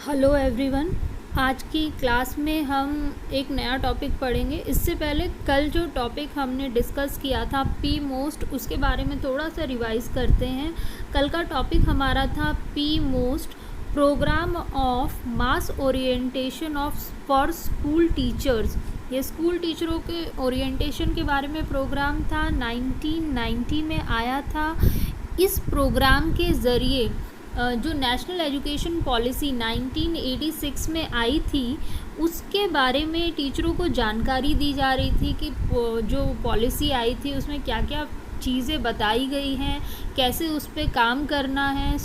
Hello everyone. आज की class में हम एक नया टॉपिक पढ़ेंगे। इससे पहले कल जो टॉपिक हमने डिस्कस किया था पी मोस्ट, उसके बारे में थोड़ा सा रिवाइज करते हैं। कल का टॉपिक हमारा था P most, programme of mass orientation of for school teachers. ये स्कूल टीचरों के ओरिएंटेशन के बारे में प्रोग्राम था, 1990 में आया था। इस प्रोग्राम के ज़रिए जो नेशनल एजुकेशन पॉलिसी 1986 में आई थी, उसके बारे में टीचरों को जानकारी दी जा रही थी कि जो पॉलिसी आई थी उसमें क्या क्या चीज़ें बताई गई हैं, कैसे उस पर काम करना है,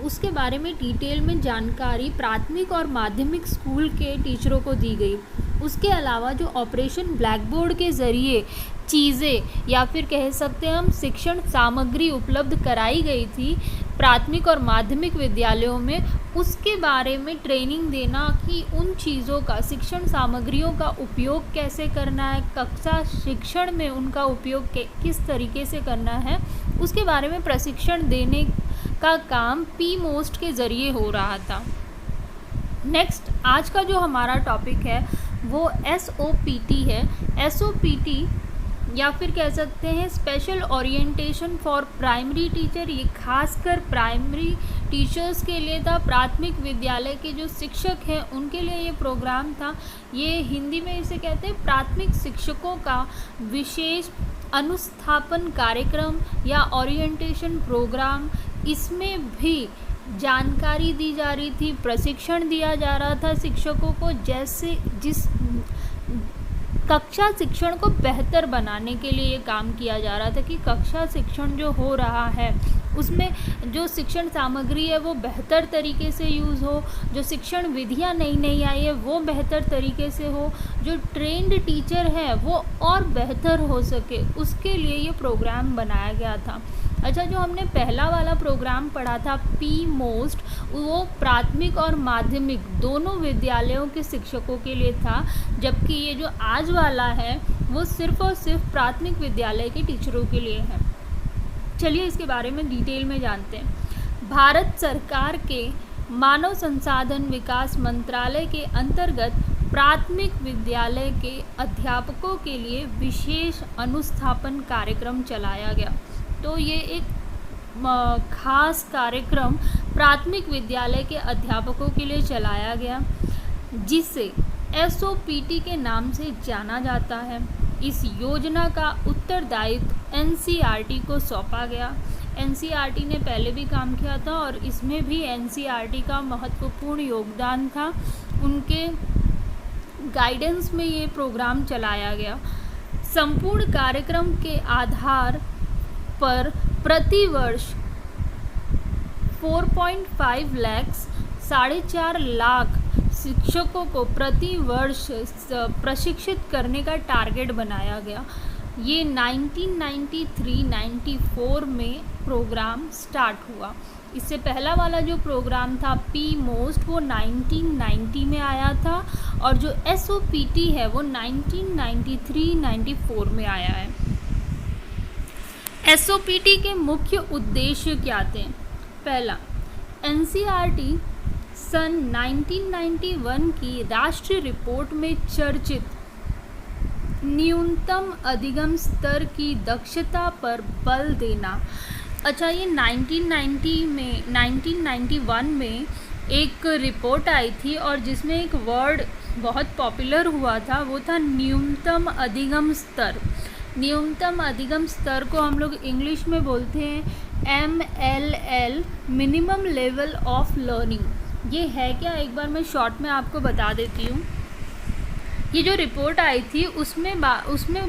उसके बारे में डिटेल में जानकारी प्राथमिक और माध्यमिक स्कूल के टीचरों को दी गई। उसके अलावा जो ऑपरेशन ब्लैक बोर्ड के ज़रिए चीज़ें या फिर कह सकते हैं हम शिक्षण सामग्री उपलब्ध कराई गई थी प्राथमिक और माध्यमिक विद्यालयों में, उसके बारे में ट्रेनिंग देना कि उन चीज़ों का, शिक्षण सामग्रियों का उपयोग कैसे करना है, कक्षा शिक्षण में उनका उपयोग किस तरीके से करना है, उसके बारे में प्रशिक्षण देने का काम पी मोस्ट के ज़रिए हो रहा था। नेक्स्ट, आज का जो हमारा टॉपिक है वो SOPT है। SOPT या फिर कह सकते हैं special orientation for primary teacher. ये खासकर प्राइमरी टीचर्स के लिए था, प्राथमिक विद्यालय के जो शिक्षक हैं उनके लिए ये प्रोग्राम था। ये हिंदी में इसे कहते हैं प्राथमिक शिक्षकों का विशेष अनुस्थापन कार्यक्रम या ओरिएंटेशन प्रोग्राम। इसमें भी जानकारी दी जा रही थी, प्रशिक्षण दिया जा रहा था शिक्षकों को, जैसे जिस कक्षा शिक्षण को बेहतर बनाने के लिए ये काम किया जा रहा था कि कक्षा शिक्षण जो हो रहा है उसमें जो शिक्षण सामग्री है वो बेहतर तरीके से यूज़ हो, जो शिक्षण विधियाँ नई नई आई है वो बेहतर तरीके से हो, जो ट्रेंड टीचर है वो और बेहतर हो सके, उसके लिए ये प्रोग्राम बनाया गया था। अच्छा, जो हमने पहला वाला प्रोग्राम पढ़ा था पी मोस्ट, वो प्राथमिक और माध्यमिक दोनों विद्यालयों के शिक्षकों के लिए था, जबकि ये जो आज वाला है वो सिर्फ और सिर्फ प्राथमिक विद्यालय के टीचरों के लिए है। चलिए इसके बारे में डिटेल में जानते हैं। भारत सरकार के मानव संसाधन विकास मंत्रालय के अंतर्गत प्राथमिक विद्यालय के अध्यापकों के लिए विशेष अनुस्थापन कार्यक्रम चलाया गया। तो ये एक खास कार्यक्रम प्राथमिक विद्यालय के अध्यापकों के लिए चलाया गया, जिसे SOPT के नाम से जाना जाता है। इस योजना का उत्तरदायित्व NCERT को सौंपा गया। NCERT ने पहले भी काम किया था और इसमें भी NCERT का महत्वपूर्ण योगदान था। उनके गाइडेंस में ये प्रोग्राम चलाया गया। संपूर्ण कार्यक्रम के आधार पर प्रतिवर्ष 4.5 लाख 4.5 लाख शिक्षकों को प्रति वर्ष प्रशिक्षित करने का टारगेट बनाया गया। ये 1993-94 में प्रोग्राम स्टार्ट हुआ। इससे पहला वाला जो प्रोग्राम था पी मोस्ट वो 1990 में आया था और जो SOPT है वो 1993-94 में आया है। SOPT के मुख्य उद्देश्य क्या थे? पहला, NCERT सन 1991 की राष्ट्रीय रिपोर्ट में चर्चित न्यूनतम अधिगम स्तर की दक्षता पर बल देना। अच्छा, ये 1991 में एक रिपोर्ट आई थी और जिसमें एक वर्ड बहुत पॉपुलर हुआ था, वो था न्यूनतम अधिगम स्तर। न्यूनतम अधिगम स्तर को हम लोग इंग्लिश में बोलते हैं MLL, minimum level of learning. ये है क्या, एक बार मैं शॉर्ट में आपको बता देती हूँ। ये जो रिपोर्ट आई थी उसमें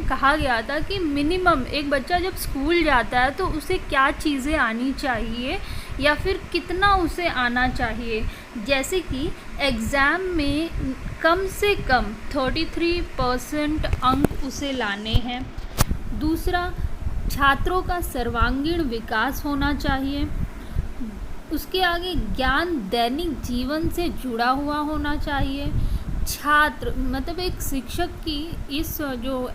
कहा गया था कि मिनिमम एक बच्चा जब स्कूल जाता है तो उसे क्या चीज़ें आनी चाहिए या फिर कितना उसे आना चाहिए। जैसे कि एग्ज़ाम में कम से कम 33% अंक उसे लाने हैं। दूसरा, छात्रों का सर्वांगीण विकास होना चाहिए। उसके आगे ज्ञान दैनिक जीवन से जुड़ा हुआ होना चाहिए। छात्र मतलब एक शिक्षक की इस जो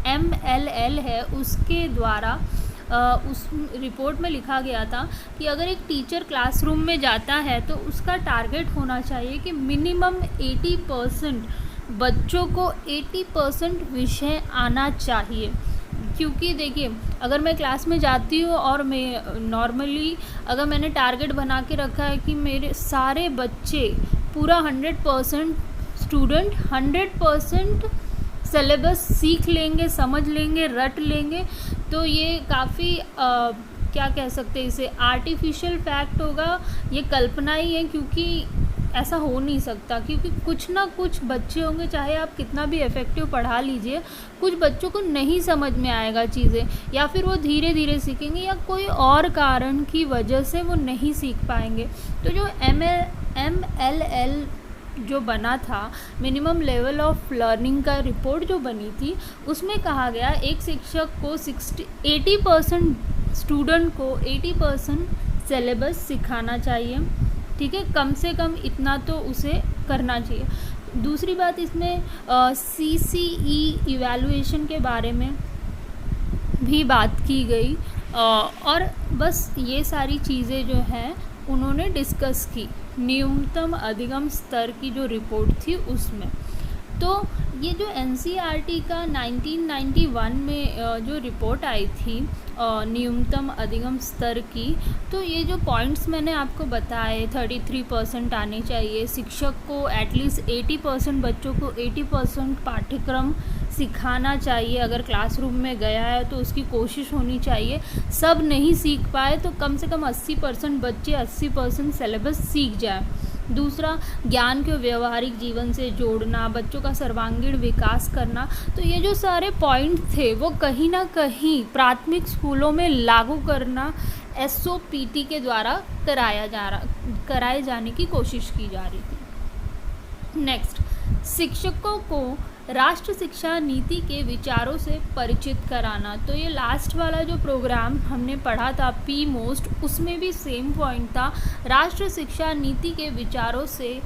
MLL है उसके द्वारा उस रिपोर्ट में लिखा गया था कि अगर एक टीचर क्लासरूम में जाता है तो उसका टारगेट होना चाहिए कि मिनिमम 80% बच्चों को 80% विषय आना चाहिए। क्योंकि देखिए, अगर मैं क्लास में जाती हूँ और मैं नॉर्मली अगर मैंने टारगेट बना के रखा है कि मेरे सारे बच्चे पूरा 100% स्टूडेंट 100% सिलेबस सीख लेंगे, समझ लेंगे, रट लेंगे, तो ये काफ़ी क्या कह सकते हैं इसे, आर्टिफिशियल फैक्ट होगा, ये कल्पना ही है, क्योंकि ऐसा हो नहीं सकता। क्योंकि कुछ ना कुछ बच्चे होंगे, चाहे आप कितना भी इफ़ेक्टिव पढ़ा लीजिए, कुछ बच्चों को नहीं समझ में आएगा चीज़ें, या फिर वो धीरे धीरे सीखेंगे, या कोई और कारण की वजह से वो नहीं सीख पाएंगे। तो जो MLL जो बना था, मिनिमम लेवल ऑफ लर्निंग का रिपोर्ट जो बनी थी, उसमें कहा गया एक शिक्षक को 80% स्टूडेंट को 80% सिलेबस सिखाना चाहिए। ठीक है, कम से कम इतना तो उसे करना चाहिए। दूसरी बात, इसमें CCE इवैल्यूएशन के बारे में भी बात की गई, और बस ये सारी चीज़ें जो हैं उन्होंने डिस्कस की न्यूनतम अधिगम स्तर की जो रिपोर्ट थी उसमें। तो ये जो NCERT का 1991 में जो रिपोर्ट आई थी न्यूनतम अधिगम स्तर की, तो ये जो पॉइंट्स मैंने आपको बताए, 33% आने चाहिए, शिक्षक को एटलीस्ट 80% बच्चों को 80% पाठ्यक्रम सिखाना चाहिए, अगर क्लासरूम में गया है तो उसकी कोशिश होनी चाहिए, सब नहीं सीख पाए तो कम से कम 80% बच्चे 80% सिलेबस सीख जाए। दूसरा, ज्ञान को व्यवहारिक जीवन से जोड़ना, बच्चों का सर्वांगीण विकास करना। तो ये जो सारे पॉइंट थे वो कहीं ना कहीं प्राथमिक स्कूलों में लागू करना SOPT के द्वारा कराए जाने की कोशिश की जा रही थी। नेक्स्ट, शिक्षकों को राष्ट्र शिक्षा नीति के विचारों से परिचित कराना। तो ये लास्ट वाला जो प्रोग्राम हमने पढ़ा था PMOST, उसमें भी सेम पॉइंट था, राष्ट्र शिक्षा नीति के विचारों से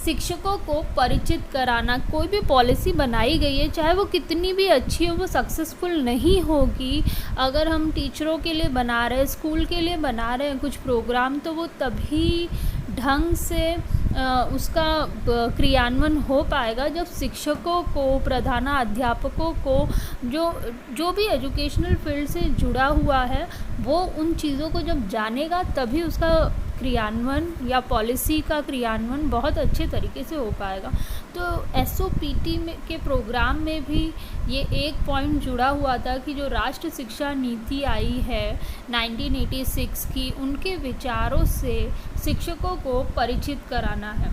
शिक्षकों को परिचित कराना। कोई भी पॉलिसी बनाई गई है, चाहे वो कितनी भी अच्छी हो, वो सक्सेसफुल नहीं होगी अगर हम टीचरों के लिए बना रहे हैं, स्कूल के लिए बना रहे हैं कुछ प्रोग्राम, तो वो तभी ढंग से उसका क्रियान्वयन हो पाएगा जब शिक्षकों को, प्रधानाध्यापकों को, जो भी एजुकेशनल फील्ड से जुड़ा हुआ है, वो उन चीज़ों को जब जानेगा तभी उसका क्रियान्वयन या पॉलिसी का क्रियान्वयन बहुत अच्छे तरीके से हो पाएगा। तो SOPT के प्रोग्राम में भी ये एक पॉइंट जुड़ा हुआ था कि जो राष्ट्र शिक्षा नीति आई है 1986 की, उनके विचारों से शिक्षकों को परिचित कराना है।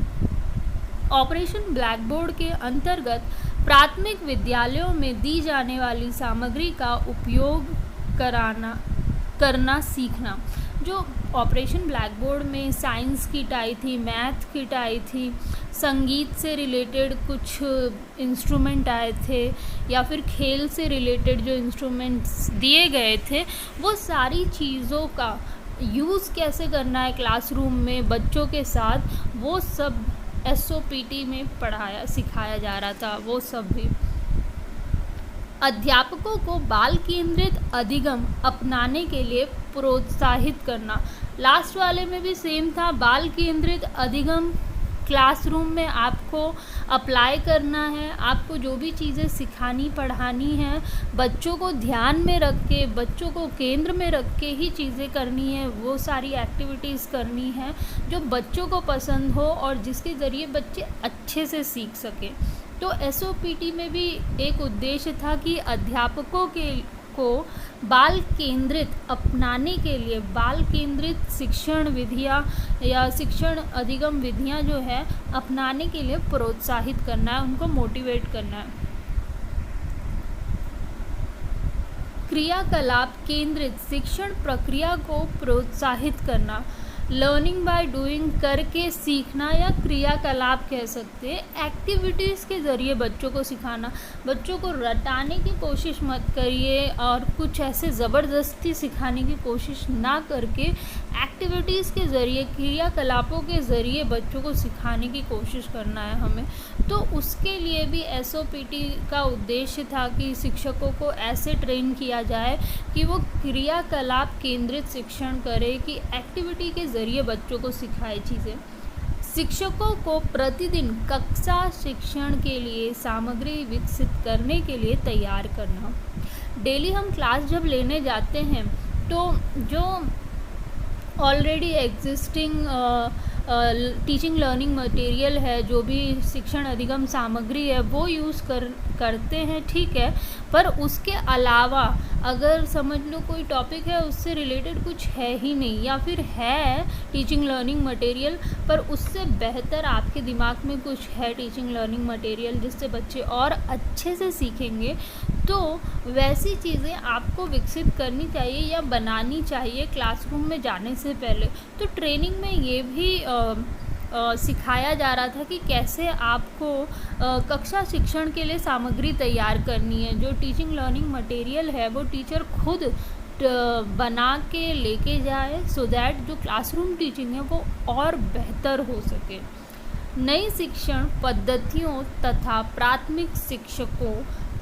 ऑपरेशन ब्लैक बोर्ड के अंतर्गत प्राथमिक विद्यालयों में दी जाने वाली सामग्री का उपयोग करना सीखना। जो ऑपरेशन ब्लैक बोर्ड में साइंस किट आई थी, मैथ किट आई थी, संगीत से रिलेटेड कुछ इंस्ट्रूमेंट आए थे, या फिर खेल से रिलेटेड जो इंस्ट्रूमेंट्स दिए गए थे, वो सारी चीज़ों का यूज़ कैसे करना है क्लासरूम में बच्चों के साथ, वो सब SOPT में सिखाया जा रहा था, वो सब भी। अध्यापकों को बाल केंद्रित अधिगम अपनाने के लिए प्रोत्साहित करना। लास्ट वाले में भी सेम था, बाल केंद्रित अधिगम क्लासरूम में आपको अप्लाई करना है। आपको जो भी चीज़ें सिखानी पढ़ानी है, बच्चों को ध्यान में रख के, बच्चों को केंद्र में रख के ही चीज़ें करनी है। वो सारी एक्टिविटीज़ करनी है जो बच्चों को पसंद हो और जिसके ज़रिए बच्चे अच्छे से सीख सकें। तो SOPT में भी एक उद्देश्य था कि अध्यापकों को बाल केंद्रित अपनाने के लिए, बाल केंद्रित शिक्षण विधियाँ या शिक्षण अधिगम विधियाँ जो है अपनाने के लिए प्रोत्साहित करना है, उनको मोटिवेट करना है। क्रियाकलाप केंद्रित शिक्षण प्रक्रिया को प्रोत्साहित करना। लर्निंग बाय डूइंग, करके सीखना या क्रियाकलाप कह सकते हैं। एक्टिविटीज़ के ज़रिए बच्चों को सिखाना, बच्चों को रटाने की कोशिश मत करिए और कुछ ऐसे ज़बरदस्ती सिखाने की कोशिश ना करके एक्टिविटीज़ के ज़रिए, क्रियाकलापों के ज़रिए बच्चों को सिखाने की कोशिश करना है हमें। तो उसके लिए भी SOPT का उद्देश्य था कि शिक्षकों को ऐसे ट्रेन किया जाए कि वो क्रियाकलाप केंद्रित शिक्षण करे, कि एक्टिविटी के ज़रिए बच्चों को सिखाए चीज़ें। शिक्षकों को प्रतिदिन कक्षा शिक्षण के लिए सामग्री विकसित करने के लिए तैयार करना। डेली हम क्लास जब लेने जाते हैं तो जो already existing teaching learning material है, जो भी शिक्षण अधिगम सामग्री है, वो यूज़ करते हैं, ठीक है। पर उसके अलावा अगर समझ लो कोई टॉपिक है उससे रिलेटेड कुछ है ही नहीं, या फिर है टीचिंग लर्निंग मटेरियल पर उससे बेहतर आपके दिमाग में कुछ है टीचिंग लर्निंग मटेरियल जिससे बच्चे और अच्छे से सीखेंगे, तो वैसी चीज़ें आपको विकसित करनी चाहिए या बनानी चाहिए क्लासरूम में जाने से पहले। तो ट्रेनिंग में ये भी सिखाया जा रहा था कि कैसे आपको कक्षा शिक्षण के लिए सामग्री तैयार करनी है। जो टीचिंग लर्निंग मटेरियल है वो टीचर खुद बना के लेके जाए, सो दैट जो क्लासरूम टीचिंग है वो और बेहतर हो सके। नई शिक्षण पद्धतियों तथा प्राथमिक शिक्षकों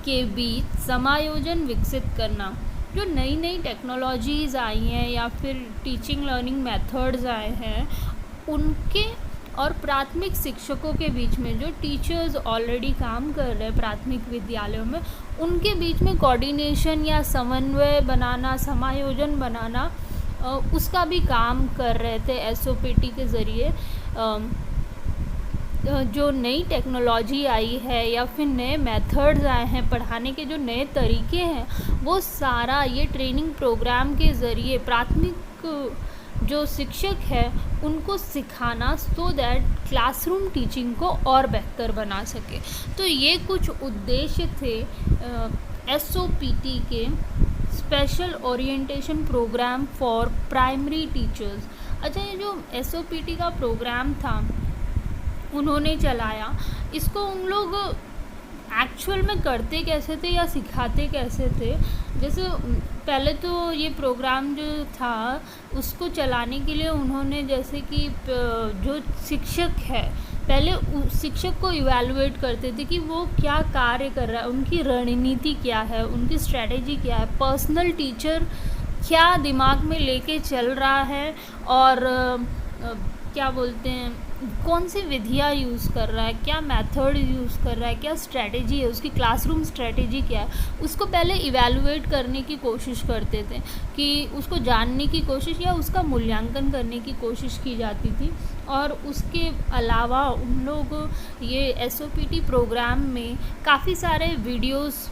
के बीच समायोजन विकसित करना। जो नई नई टेक्नोलॉजीज़ आई हैं या फिर टीचिंग लर्निंग मेथड्स आए हैं, उनके और प्राथमिक शिक्षकों के बीच में, जो टीचर्स ऑलरेडी काम कर रहे हैं प्राथमिक विद्यालयों में, उनके बीच में कोऑर्डिनेशन या समन्वय बनाना, समायोजन बनाना, उसका भी काम कर रहे थे SOPT के ज़रिए। जो नई टेक्नोलॉजी आई है या फिर नए मेथड्स आए हैं पढ़ाने के, जो नए तरीके हैं, वो सारा ये ट्रेनिंग प्रोग्राम के ज़रिए प्राथमिक जो शिक्षक है उनको सिखाना, सो दैट क्लासरूम टीचिंग को और बेहतर बना सके। तो ये कुछ उद्देश्य थे SOPT के, special orientation programme for primary teachers. अच्छा, ये जो SOPT का प्रोग्राम था उन्होंने चलाया, इसको उन लोग एक्चुअल में करते कैसे थे या सिखाते कैसे थे? जैसे पहले तो ये प्रोग्राम जो था उसको चलाने के लिए उन्होंने, जैसे कि जो शिक्षक है, पहले शिक्षक को इवैल्यूएट करते थे कि वो क्या कार्य कर रहा है, उनकी रणनीति क्या है, उनकी स्ट्रेटेजी क्या है, पर्सनल टीचर क्या दिमाग में लेके चल रहा है, और क्या बोलते हैं, कौन सी विधियाँ यूज़ कर रहा है, क्या मेथड यूज़ कर रहा है, क्या स्ट्रैटेजी है, उसकी क्लासरूम स्ट्रैटेजी क्या है, उसको पहले इवैल्यूएट करने की कोशिश करते थे, कि उसको जानने की कोशिश या उसका मूल्यांकन करने की कोशिश की जाती थी। और उसके अलावा उन लोग ये SOPT प्रोग्राम में काफ़ी सारे वीडियोस,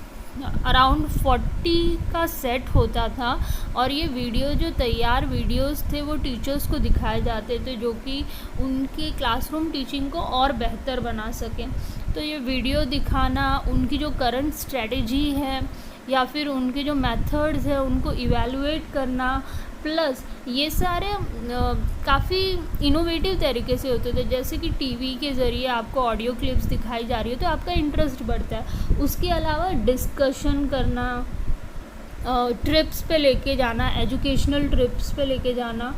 अराउंड 40 का सेट होता था, और ये वीडियो जो तैयार वीडियोस थे वो टीचर्स को दिखाए जाते थे, जो कि उनकी क्लासरूम टीचिंग को और बेहतर बना सकें। तो ये वीडियो दिखाना, उनकी जो करंट स्ट्रेटेजी है या फिर उनके जो मेथड्स है उनको इवैल्यूएट करना, प्लस ये सारे काफ़ी इनोवेटिव तरीके से होते थे। जैसे कि टीवी के ज़रिए आपको ऑडियो क्लिप्स दिखाई जा रही है तो आपका इंटरेस्ट बढ़ता है। उसके अलावा डिस्कशन करना, ट्रिप्स पे लेके जाना, एजुकेशनल ट्रिप्स पे लेके जाना,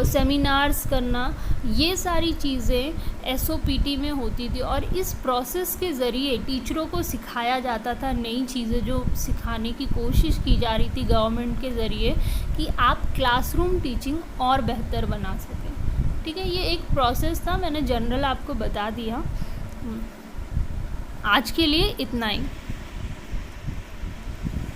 सेमिनार्स करना, ये सारी चीज़ें SOPT में होती थी। और इस प्रोसेस के ज़रिए टीचरों को सिखाया जाता था नई चीज़ें, जो सिखाने की कोशिश की जा रही थी गवर्नमेंट के ज़रिए, कि आप क्लासरूम टीचिंग और बेहतर बना सकें। ठीक है, ये एक प्रोसेस था, मैंने जनरल आपको बता दिया। आज के लिए इतना ही।